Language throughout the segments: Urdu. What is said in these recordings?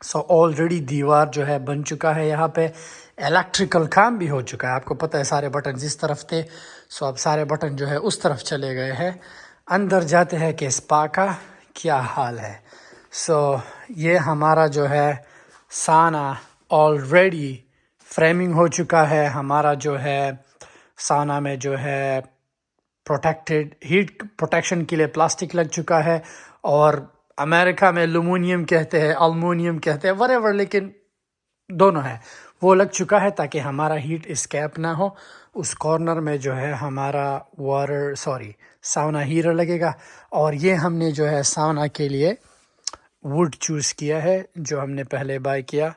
سو آلریڈی دیوار جو ہے بن چکا ہے، یہاں پہ الیکٹریکل کام بھی ہو چکا ہے. آپ کو پتہ ہے سارے بٹن اس طرف تھے، سو اب سارے بٹن جو ہے اس طرف چلے گئے ہیں. اندر جاتے ہیں کہ اسپا کا کیا حال ہے. سو یہ ہمارا جو ہے سانا آلریڈی فریمنگ ہو چکا ہے. ہمارا جو ہے سانا میں جو ہے پروٹیکٹڈ ہیٹ پروٹیکشن کے لیے پلاسٹک لگ چکا ہے، اور امریکہ میں لومونیم کہتے ہیں، المونیم کہتے ہیں، whatever، لیکن دونوں ہے، وہ لگ چکا ہے تاکہ ہمارا ہیٹ اسکیپ نہ ہو. اس کارنر میں جو ہے ہمارا ساونا ہیٹر لگے گا. اور یہ ہم نے جو ہے ساونا کے لیے ووڈ چوز کیا ہے جو ہم نے پہلے بائی کیا.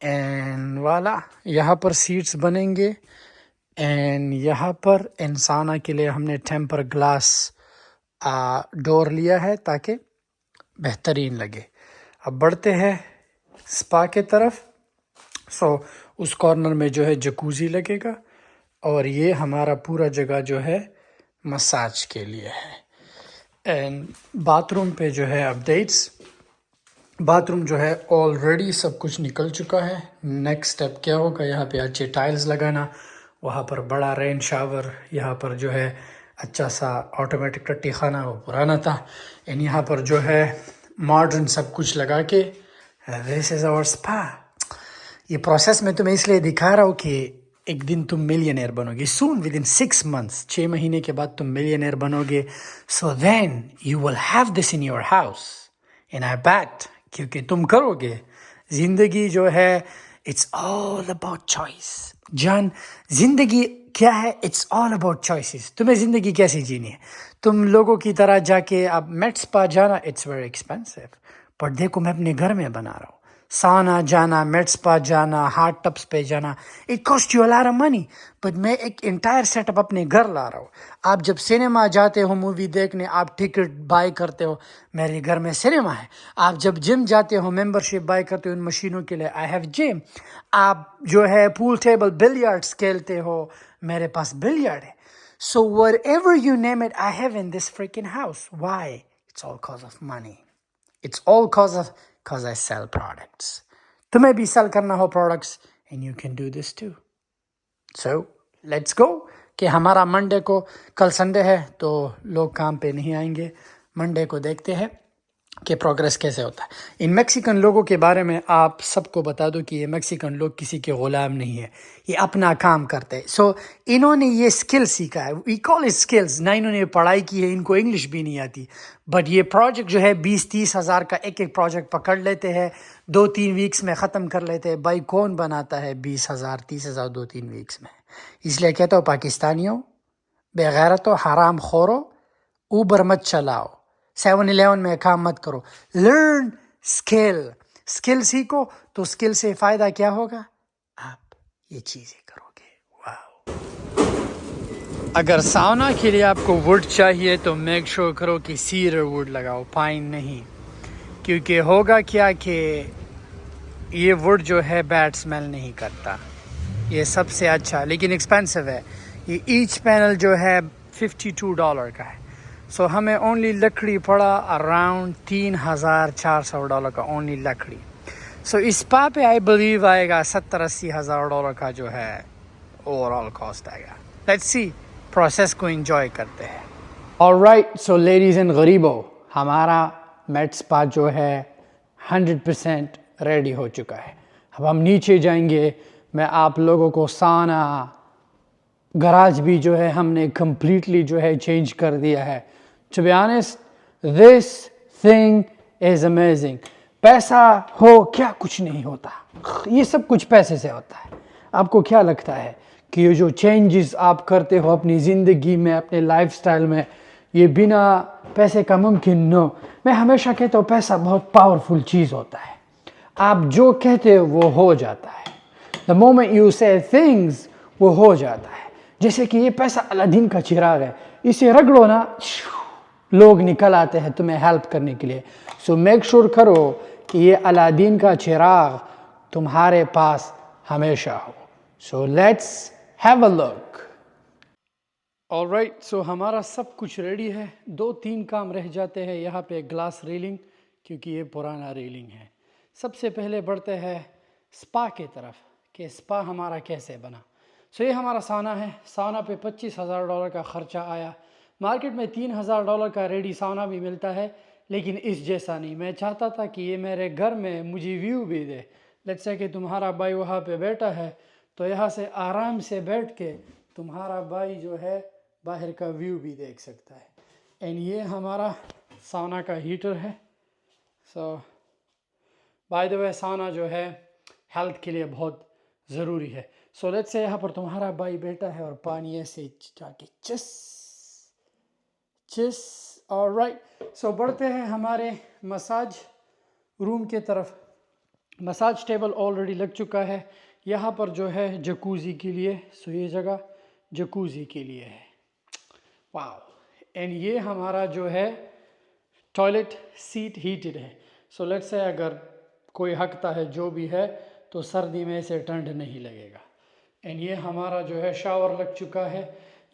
اینڈ والا یہاں پر سیٹس بنیں گے، اینڈ یہاں پر انسانا کے لیے ہم نے ٹیمپر گلاس ڈور لیا ہے تاکہ بہترین لگے. اب بڑھتے ہیں سپا کے طرف. سو اس کارنر میں جو ہے جکوزی لگے گا، اور یہ ہمارا پورا جگہ جو ہے مساج کے لیے ہے. اینڈ باتھ روم پہ جو ہے اپڈیٹس، باتھ روم جو ہے آلریڈی سب کچھ نکل چکا ہے. نیکسٹ اسٹیپ کیا ہوگا، یہاں پہ اچھے ٹائلز لگانا، وہاں پر بڑا رین شاور، یہاں پر جو ہے اچھا سا آٹومیٹک ٹٹی خانہ، وہ پرانا تھا. اینڈ یہاں پر جو ہے ماڈرن سب کچھ لگا کے دس از آور سپا. یہ پروسیس میں تمہیں اس لیے دکھا رہا ہوں کہ ایک دن تم ملینئر بنو گے. سون ود ان 6 months، 6 مہینے کے بعد تم ملینئر بنو گے. So then you will have this in your house, and I bet کیونکہ تم کرو گے. زندگی جو ہے اٹس آل اباؤٹ چوائس. جان زندگی کیا ہے؟ It's all about choices. تمہیں زندگی کیسی جینی ہے؟ تم لوگوں کی طرح جا کے اب میٹ سپا جانا اٹس ویری ایکسپینسو، پر دیکھو میں اپنے گھر میں بنا رہا ہوں. سانا جانا، میٹ سپا جانا، ہارٹ ٹپس پہ جانا، it cost you a lot of money, but میں ایک انٹائر سیٹ اپ اپنے گھر لا رہا ہوں. آپ جب سنیما جاتے ہو مووی دیکھنے، آپ ٹکٹ بائی کرتے ہو، میرے گھر میں سنیما ہے. آپ جب جم جاتے ہو، ممبر شپ بائی کرتے ہو ان مشینوں کے لیے، آئی ہیو جم. آپ جو ہے پول ٹیبل بلیارڈس کھیلتے ہو، میرے پاس بلیارڈ ہے. So whatever you name it I have in this freaking house. Why? It's all cause of money. It's all cause I sell products. تمہیں بھی سیل کرنا ہو products and you can do this too. So let's go. کہ ہمارا منڈے کو، کل سنڈے ہے تو لوگ کام پہ نہیں آئیں گے. منڈے کو دیکھتے ہیں کہ پروگریس کیسے ہوتا ہے. ان میکسیکن لوگوں کے بارے میں آپ سب کو بتا دو کہ یہ میکسیکن لوگ کسی کے غلام نہیں ہے، یہ اپنا کام کرتے ہیں. سو انہوں نے یہ اسکل سیکھا ہے، وی کال اٹ اسکلز. نہ انہوں نے پڑھائی کی ہے، ان کو انگلش بھی نہیں آتی، بٹ یہ پروجیکٹ جو ہے 20-30 ہزار کا ایک پروجیکٹ پکڑ لیتے ہیں، 2-3 ویکس میں ختم کر لیتے ہیں. بھائی کون بناتا ہے 20,000 30,000 2-3 ویکس میں؟ اس لیے کہتا ہوں پاکستانیوں، بے غیرتو، حرام خورو، اوبر مت چلاؤ، 7-11 میں کام مت کرو. لرن اسکل سیکھو، تو اسکل سے فائدہ کیا ہوگا؟ آپ یہ چیزیں کرو گے. واو. اگر ساونا کے لیے آپ کو ووڈ چاہیے تو میک شور کرو کہ سیڈر ووڈ لگاؤ، پائن نہیں. کیونکہ ہوگا کیا کہ یہ ووڈ جو ہے بیڈ سمیل نہیں کرتا، یہ سب سے اچھا، لیکن ایکسپینسو ہے. یہ ایچ پینل جو ہے $52 کا ہے. سو ہمیں اونلی لکڑی پڑا اراؤنڈ $3,400 کا، اونلی لکڑی. سو اس پا پہ آئی بلیو آئے گا $70-80 کا جو ہے اوور آل کاسٹ آئے گا. لیٹس سی، پروسیس کو انجوائے کرتے ہیں. آلرائٹ، سو لیڈیز اینڈ غریبو، ہمارا میٹ سپا جو ہے 100% ریڈی ہو چکا ہے. اب ہم نیچے جائیں گے، میں آپ لوگوں کو سانا گراج بھی جو ہے ہم نے کمپلیٹلی جو ہے چینج کر دیا ہے. To be honest this thing is amazing. پیسہ ہو کیا کچھ نہیں ہوتا، یہ سب کچھ پیسے سے ہوتا ہے. آپ کو کیا لگتا ہے کہ یہ جو چینجز آپ کرتے ہو اپنی زندگی میں، اپنے لائف سٹائل میں، یہ بنا پیسے کا ممکن؟ نو. میں ہمیشہ کہتا ہوں پیسہ بہت پاورفل چیز ہوتا ہے. آپ جو کہتے ہو وہ ہو جاتا ہے. the moment you say things وہ ہو جاتا ہے. جیسے کہ یہ پیسہ الادین کا چراغ ہے، اسے رگڑو نا، لوگ نکل آتے ہیں تمہیں ہیلپ کرنے کے لیے. سو میک شور کرو کہ یہ الادین کا چراغ تمہارے پاس ہمیشہ ہو. So let's have a look. Alright, so ہمارا سب کچھ ریڈی ہے. 2-3 کام رہ جاتے ہیں. یہاں پہ گلاس ریلنگ، کیونکہ یہ پرانا ریلنگ ہے. سب سے پہلے بڑھتے ہیں سپا کی طرف کہ سپا ہمارا کیسے بنا. سو یہ ہمارا سانا ہے. سانا پہ $25,000 کا خرچہ آیا. مارکیٹ میں $3,000 کا ریڈی سانا بھی ملتا ہے لیکن اس جیسا نہیں. میں چاہتا تھا کہ یہ میرے گھر میں مجھے ویو بھی دے. لیٹس سے کہ تمہارا بھائی وہاں پہ بیٹھا ہے تو یہاں سے آرام سے بیٹھ کے تمہارا بھائی جو ہے باہر کا ویو بھی دیکھ سکتا ہے. اینڈ یہ ہمارا سانا کا ہیٹر ہے. سو بائی دا وے سانا جو ہے ہیلتھ کے لیے بہت ضروری ہے. سو لیٹس سے یہاں پر تمہارا بھائی بیٹا ہے اور پانی ایسے جا کے چس چس. آلرائٹ. سو بڑھتے ہیں ہمارے مساج روم کے طرف. مساج ٹیبل آلریڈی لگ چکا ہے. یہاں پر جو ہے جکوزی کے لیے. سو یہ جگہ جکوزی کے لیے ہے. واو. اینڈ یہ ہمارا جو ہے ٹوائلٹ سیٹ ہیٹڈ ہے. سو لیٹس سے اگر کوئی ہکتا ہے جو بھی ہے تو سردی میں اسے ٹھنڈ نہیں لگے گا. اینڈ یہ ہمارا جو ہے شاور لگ چکا ہے.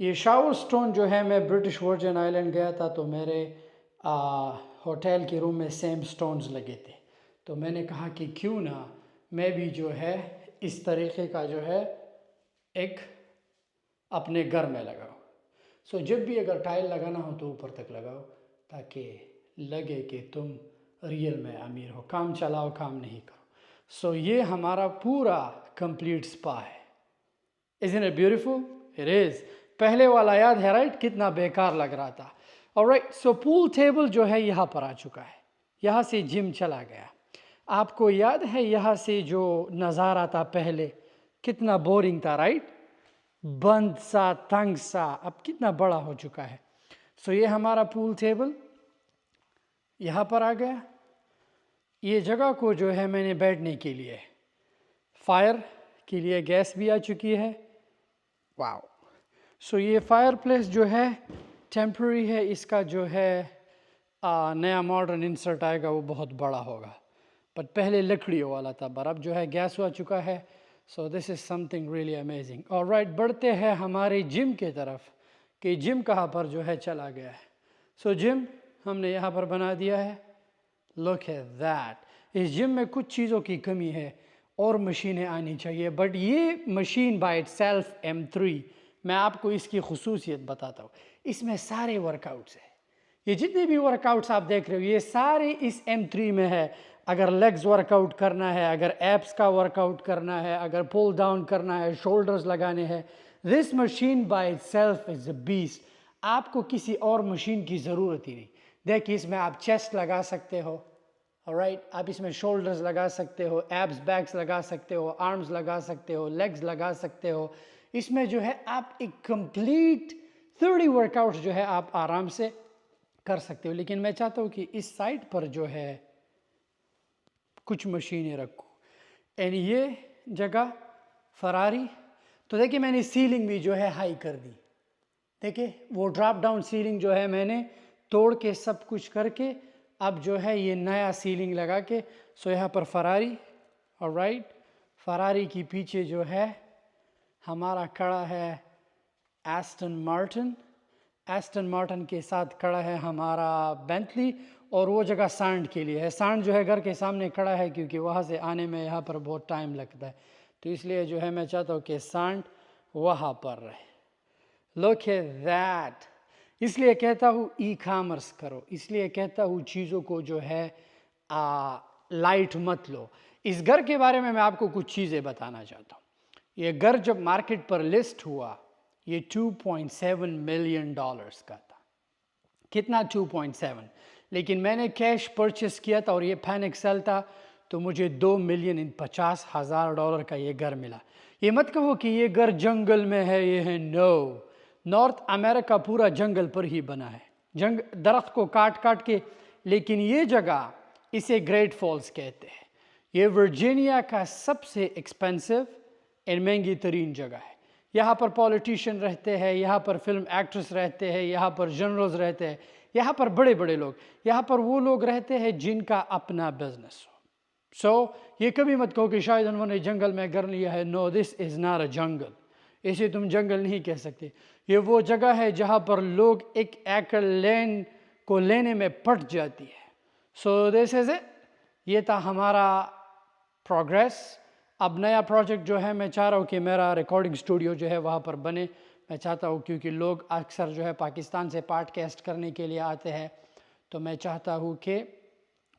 یہ شاور سٹون جو ہے میں برٹش ورجن آئی لینڈ گیا تھا تو میرے ہوٹل کے روم میں سیم سٹونز لگے تھے. تو میں نے کہا کہ کیوں نہ میں بھی جو ہے اس طریقے کا جو ہے ایک اپنے گھر میں لگاؤ. سو جب بھی اگر ٹائل لگانا ہو تو اوپر تک لگاؤ تاکہ لگے کہ تم ریئل میں امیر ہو. کام چلاؤ کام نہیں کرو. سو یہ ہمارا پورا کمپلیٹ سپا ہے. Isn't it beautiful? It is. پہلے والا یاد ہے رائٹ کتنا بیکار لگ رہا تھا. alright. سو پول ٹیبل جو ہے یہاں پر آ چکا ہے. یہاں سے جم چلا گیا. آپ کو یاد ہے یہاں سے جو نظارہ تھا پہلے کتنا بورنگ تھا رائٹ. بند سا تنگ سا اب کتنا بڑا ہو چکا ہے. سو یہ ہمارا پول ٹیبل یہاں پر آ گیا. یہ جگہ کو جو ہے میں نے بیٹھنے کے لیے فائر کے لیے گیس بھی آ چکی ہے. واو. سو یہ فائر پلیس جو ہے ٹیمپرری ہے. اس کا جو ہے نیا ماڈرن انسرٹ آئے گا وہ بہت بڑا ہوگا. بٹ پہلے لکڑیوں والا تھا پر اب جو ہے گیس آ چکا ہے. So this is something really amazing. Alright. بڑھتے ہیں ہمارے جم کے طرف کہ جم کہاں پر جو ہے چلا گیا ہے. سو جم ہم نے یہاں پر بنا دیا ہے. Look at that. اس جم میں کچھ چیزوں کی کمی ہے اور مشینیں آنی چاہیے بٹ یہ machine by it self M3 میں آپ کو اس کی خصوصیت بتاتا ہوں. اس میں سارے ورک آؤٹس ہیں. یہ جتنے بھی ورک آؤٹس آپ دیکھ رہے ہو یہ سارے اس M3 میں ہے. اگر لیگز ورک آؤٹ کرنا ہے, اگر ایپس کا ورک آؤٹ کرنا ہے, اگر پول ڈاؤن کرنا ہے, شولڈرز لگانے ہیں, this machine by it self is a best. آپ کو کسی اور مشین کی ضرورت ہی نہیں. دیکھیے اس میں آپ چیسٹ لگا سکتے ہو. alright. آپ اس میں شولڈرز لگا سکتے ہو, ایپس بیکس لگا سکتے ہو, آرمز لگا سکتے ہو, لیگز لگا سکتے ہو. اس میں جو ہے آپ ایک کمپلیٹ 30 ورک آؤٹس جو ہے آپ آرام سے کر سکتے ہو. لیکن میں چاہتا ہوں کہ اس سائٹ پر جو ہے کچھ مشینیں رکھو. اینڈ یہ جگہ فراری. تو دیکھیں میں نے سیلنگ بھی جو ہے ہائی کر دی. دیکھیں وہ ڈراپ ڈاؤن سیلنگ جو ہے میں نے توڑ کے سب کچھ کر کے اب جو ہے یہ نیا سیلنگ لگا کے. سو یہاں پر فراری. alright. فراری کی پیچھے جو ہے ہمارا کھڑا ہے ایسٹن مارٹن. ایسٹن مارٹن کے ساتھ کھڑا ہے ہمارا بینٹلی اور وہ جگہ سانڈ کے لیے ہے. سانڈ جو ہے گھر کے سامنے کھڑا ہے کیونکہ وہاں سے آنے میں یہاں پر بہت ٹائم لگتا ہے تو اس لیے جو ہے میں چاہتا ہوں کہ سانڈ وہاں پر رہے. Look at that. اس لیے کہتا ہوں ای کامرس کرو. اس لیے کہتا ہوں چیزوں کو جو ہے لائٹ مت لو. اس گھر کے بارے میں آپ کو کچھ چیزیں بتانا چاہتا ہوں. یہ گھر جب مارکیٹ پر لسٹ ہوا یہ $2.7 ملین کا تھا. کتنا 2.7. لیکن میں نے کیش پرچیز کیا تھا اور یہ پینک سیل تھا تو مجھے $2,50,000 کا یہ گھر ملا. یہ مت کہو کہ یہ گھر جنگل میں ہے یہ ہے. نو. نارتھ امریکہ پورا جنگل پر ہی بنا ہے. درخت کو کاٹ کاٹ کے. لیکن یہ جگہ اسے گریٹ فالز کہتے ہیں. یہ ورجینیا کا سب سے ایکسپینسو اور مہنگی ترین جگہ ہے. یہاں پر پولیٹیشین رہتے ہیں, یہاں پر فلم ایکٹرس رہتے ہیں, یہاں پر جنرلز رہتے ہیں, یہاں پر بڑے بڑے لوگ, یہاں پر وہ لوگ رہتے ہیں جن کا اپنا بزنس ہو. سو یہ کبھی مت کہو کہ شاید انہوں نے جنگل میں گھر لیا ہے. نو, دس از ناٹ اے جنگل. اسے تم جنگل نہیں کہہ سکتے. یہ وہ جگہ ہے جہاں پر لوگ ایک ایکڑ لینڈ کو لینے میں پٹ جاتی ہے. سو دس از اے یہ تھا ہمارا پروگریس. اب نیا پروجیکٹ جو ہے میں چاہ رہا ہوں کہ میرا ریکارڈنگ اسٹوڈیو جو ہے وہاں پر بنے. میں چاہتا ہوں کیونکہ لوگ اکثر جو ہے پاکستان سے پاڈ کاسٹ کرنے کے لیے آتے ہیں، تو میں چاہتا ہوں کہ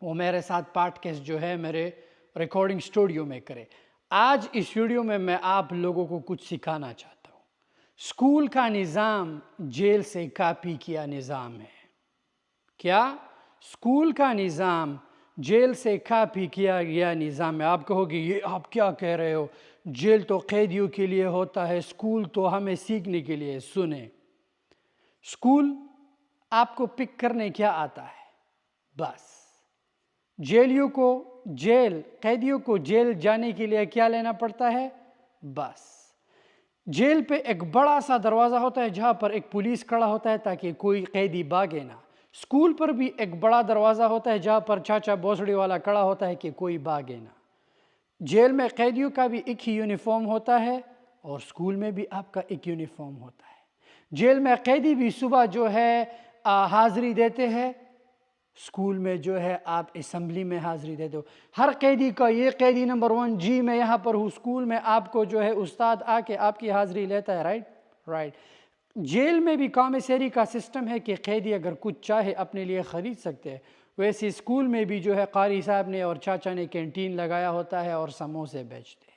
وہ میرے ساتھ پاڈ کاسٹ جو ہے میرے ریکارڈنگ اسٹوڈیو میں کرے. آج اس ویڈیو میں آپ لوگوں کو کچھ سکھانا چاہتا ہوں. اسکول کا نظام جیل سے کاپی کیا نظام ہے. کیا؟ اسکول کا نظام جیل سے کاپی کیا گیا نظام ہے. آپ کہو گے یہ آپ کیا کہہ رہے ہو، جیل تو قیدیوں کے لیے ہوتا ہے، اسکول تو ہمیں سیکھنے کے لیے. سنیں، اسکول آپ کو پک کرنے کیا آتا ہے بس. قیدیوں کو جیل جانے کے لیے کیا لینا پڑتا ہے بس. جیل پہ ایک بڑا سا دروازہ ہوتا ہے جہاں پر ایک پولیس کھڑا ہوتا ہے تاکہ کوئی قیدی بھاگے نہ. اسکول پر بھی ایک بڑا دروازہ ہوتا ہے جہاں پر چاچا بوسڑی والا کھڑا ہوتا ہے کہ کوئی بھاگے نہ. جیل میں قیدیوں کا بھی ایک ہی یونیفارم ہوتا ہے اور اسکول میں بھی آپ کا ایک یونیفارم ہوتا ہے. جیل میں قیدی بھی صبح جو ہے حاضری دیتے ہیں، اسکول میں جو ہے آپ اسمبلی میں حاضری دیتے ہو. ہر قیدی کا یہ قیدی نمبر 1 جی میں یہاں پر ہوں، اسکول میں آپ کو جو ہے استاد آ کے آپ کی حاضری لیتا ہے. رائٹ. جیل میں بھی کامسیری کا سسٹم ہے کہ قیدی اگر کچھ چاہے اپنے لیے خرید سکتے ہیں. ویسے اسکول میں بھی جو ہے قاری صاحب نے اور چاچا نے کینٹین لگایا ہوتا ہے اور سموسے بیچتے ہیں.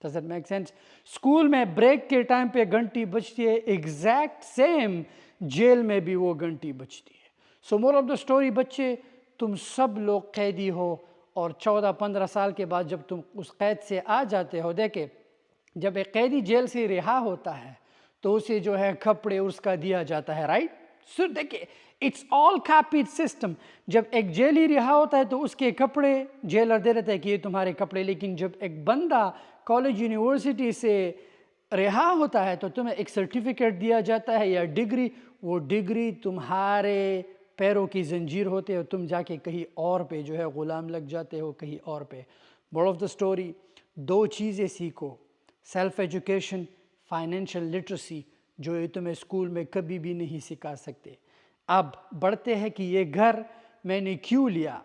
Does that make sense? School میں بریک کے ٹائم پہ گھنٹی بجتی ہے، ایگزیکٹ سیم جیل میں بھی وہ گھنٹی بجتی ہے. سو مور آف دا اسٹوری بچے، تم سب لوگ قیدی ہو اور 14-15 سال کے بعد جب تم اس قید سے آ جاتے ہو، دیکھیں جب ایک قیدی جیل سے رہا ہوتا ہے تو اسے جو ہے کپڑے اس کا دیا جاتا ہے. رائٹ. سو دیکھیں اٹس آل کاپیڈ سسٹم. جب ایک جیلی رہا ہوتا ہے تو اس کے کپڑے جیلر دے رہتا ہے کہ یہ تمہارے کپڑے. لیکن جب ایک بندہ کالج یونیورسٹی سے رہا ہوتا ہے تو تمہیں ایک سرٹیفکیٹ دیا جاتا ہے یا ڈگری. وہ ڈگری تمہارے پیروں کی زنجیر ہوتے اور تم جا کے کہیں اور پہ جو ہے غلام لگ جاتے ہو کہیں اور پہ. مورل آف دا اسٹوری، 2 چیزیں سیکھو: سیلف ایجوکیشن، فائنینشیل لٹریسی، جو یہ تمہیں اسکول میں کبھی بھی نہیں سکھا سکتے. اب بڑھتے ہیں کہ یہ گھر میں نے کیوں لیا.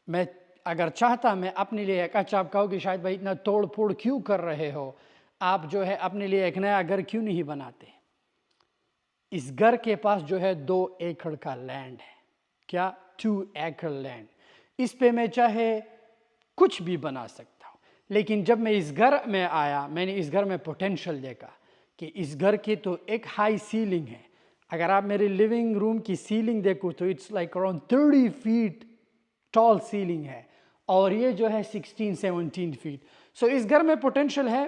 میں اگر چاہتا میں اپنے لیے اچھا، آپ کہو کہ شاید بھائی اتنا توڑ پھوڑ کیوں کر رہے ہو، آپ جو ہے اپنے لیے ایک نیا گھر کیوں نہیں بناتے. اس گھر کے پاس جو ہے 2 ایکڑ کا لینڈ ہے. کیا؟ 2 ایکڑ لینڈ. اس پہ میں چاہے کچھ بھی بنا سکتا ہوں. لیکن جب میں اس گھر میں آیا، میں نے اس گھر میں پوٹینشل دیکھا کہ اس گھر کی تو ایک ہائی سیلنگ ہے. اگر آپ میرے لیونگ روم کی سیلنگ دیکھو تو it's like around 30 feet tall ceiling ہے اور یہ جو ہے 16-17 فیٹ. سو اس گھر میں پوٹینشل ہے.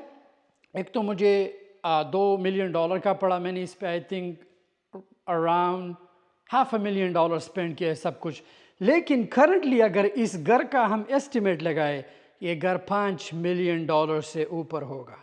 ایک تو مجھے $2 ملین کا پڑا. میں نے اس پہ آئی تھنک اراؤنڈ $500,000 اسپینڈ کیا ہے سب کچھ. لیکن کرنٹلی اگر اس گھر کا ہم ایسٹیمیٹ لگائے، یہ گھر $5 ملین سے اوپر ہوگا.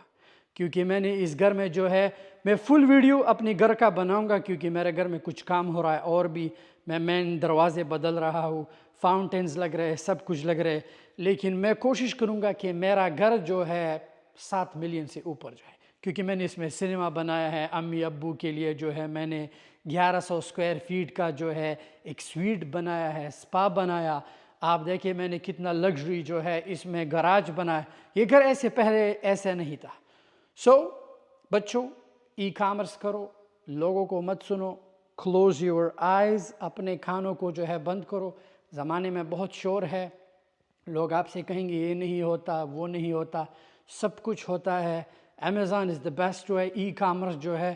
کیونکہ میں نے اس گھر میں جو ہے، میں فل ویڈیو اپنے گھر کا بناؤں گا کیونکہ میرے گھر میں کچھ کام ہو رہا ہے اور بھی. میں مین دروازے بدل رہا ہوں، فاؤنٹینز لگ رہے، سب کچھ لگ رہے. لیکن میں کوشش کروں گا کہ میرا گھر جو ہے 7 ملین سے اوپر جائے. کیونکہ میں نے اس میں سنیما بنایا ہے. امی ابو کے لیے جو ہے میں نے 1100 اسکوائر فیٹ کا جو ہے ایک سویٹ بنایا ہے، سپا بنایا. آپ دیکھیں میں نے کتنا لگژری جو ہے اس میں گراج بنایا. یہ گھر ایسے پہلے ایسا نہیں تھا. سو بچوں، ای کامرس کرو، لوگوں کو مت سنو. کلوز یور آئیز، اپنے کانوں کو جو ہے بند کرو. زمانے میں بہت شور ہے، لوگ آپ سے کہیں گے یہ نہیں ہوتا، وہ نہیں ہوتا. سب کچھ ہوتا ہے. امیزون از دا بیسٹ جو ہے. ای کامرس جو ہے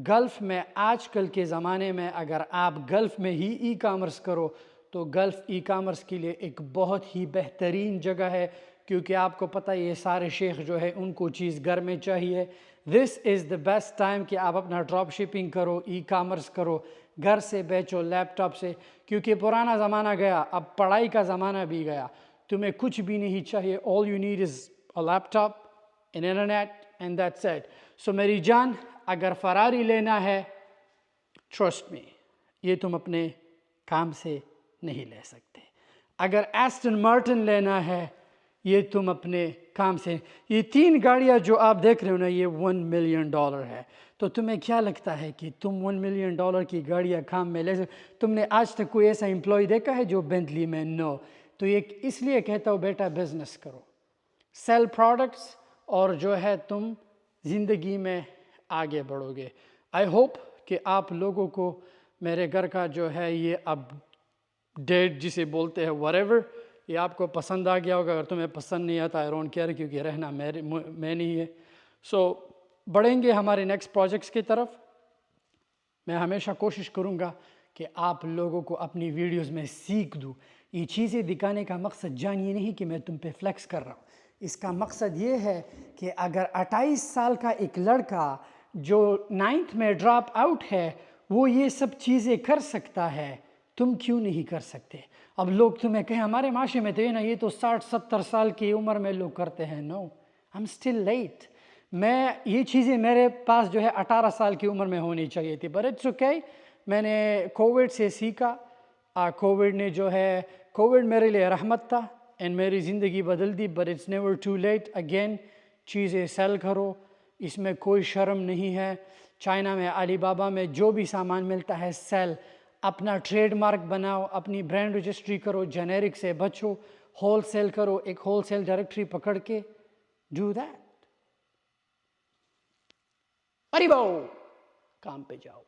گلف میں آج کل کے زمانے میں، اگر آپ گلف میں ہی ای کامرس کرو تو گلف ای کامرس کے لیے ایک بہت ہی بہترین جگہ ہے. کیونکہ آپ کو پتہ یہ سارے شیخ جو ہے ان کو چیز گھر میں چاہیے. دس از دا بیسٹ ٹائم کہ آپ اپنا ڈراپ شپنگ کرو، ای کامرس کرو، گھر سے بیچو، لیپ ٹاپ سے. کیونکہ پرانا زمانہ گیا، اب پڑھائی کا زمانہ بھی گیا. تمہیں کچھ بھی نہیں چاہیے. All you need is a laptop, an internet, and that's it. So میری جان، اگر فراری لینا ہے، ٹرسٹ می، یہ تم اپنے کام سے نہیں لے سکتے. اگر ایسٹن مارٹن لینا ہے، یہ تم اپنے کام سے. یہ 3 گاڑیاں جو آپ دیکھ رہے ہو نا، یہ $1 ملین ہے. تو تمہیں کیا لگتا ہے کہ تم $1 ملین کی گاڑیاں کام میں لے سکتے؟ تم نے آج تک کوئی ایسا امپلائی دیکھا ہے جو بینٹلی میں؟ نو. تو یہ اس لیے کہتا ہوں بیٹا بزنس کرو، سیل پروڈکٹس، اور جو ہے تم زندگی میں آگے بڑھو گے۔ آئی ہوپ کہ آپ لوگوں کو میرے گھر کا جو ہے یہ اپ ڈیٹ جسے بولتے ہیں whatever، یہ آپ کو پسند آ گیا ہوگا۔ اگر تمہیں پسند نہیں آتا I don't care، کیونکہ رہنا میں نہیں ہے۔ سو بڑھیں گے ہمارے نیکسٹ پروجیکٹس کی طرف۔ میں ہمیشہ کوشش کروں گا کہ آپ لوگوں کو اپنی ویڈیوز میں سیکھ دوں۔ یہ چیزیں دکھانے کا مقصد جان یہ نہیں کہ میں تم پہ فلیکس کر رہا ہوں، اس کا مقصد یہ ہے کہ اگر 28 سال کا ایک لڑکا جو 9th میں ڈراپ آؤٹ ہے وہ یہ سب چیزیں کر سکتا ہے، تم کیوں نہیں کر سکتے؟ اب لوگ تمہیں کہیں ہمارے معاشرے میں تو یہ تو 60-70 سال کی عمر میں لوگ کرتے ہیں۔ نو، I'm still late۔ میں یہ چیزیں میرے پاس جو ہے 18 سال کی عمر میں ہونی چاہیے تھی، but it's okay۔ میں نے کووڈ سے سیکھا۔ کووڈ نے جو ہے کووڈ میرے لیے رحمت تھا and میری زندگی بدل دی، but it's never too late۔ again چیزیں سیل کرو، اس میں کوئی شرم نہیں ہے۔ چائنا میں علی بابا میں جو بھی سامان ملتا ہے سیل، اپنا ٹریڈ مارک بناؤ، اپنی برانڈ رجسٹری کرو، جنیرک سے بچو، ہول سیل کرو، ایک ہول سیل ڈائریکٹری پکڑ کے ڈو دیٹ۔ اری باؤ، کام پہ جاؤ۔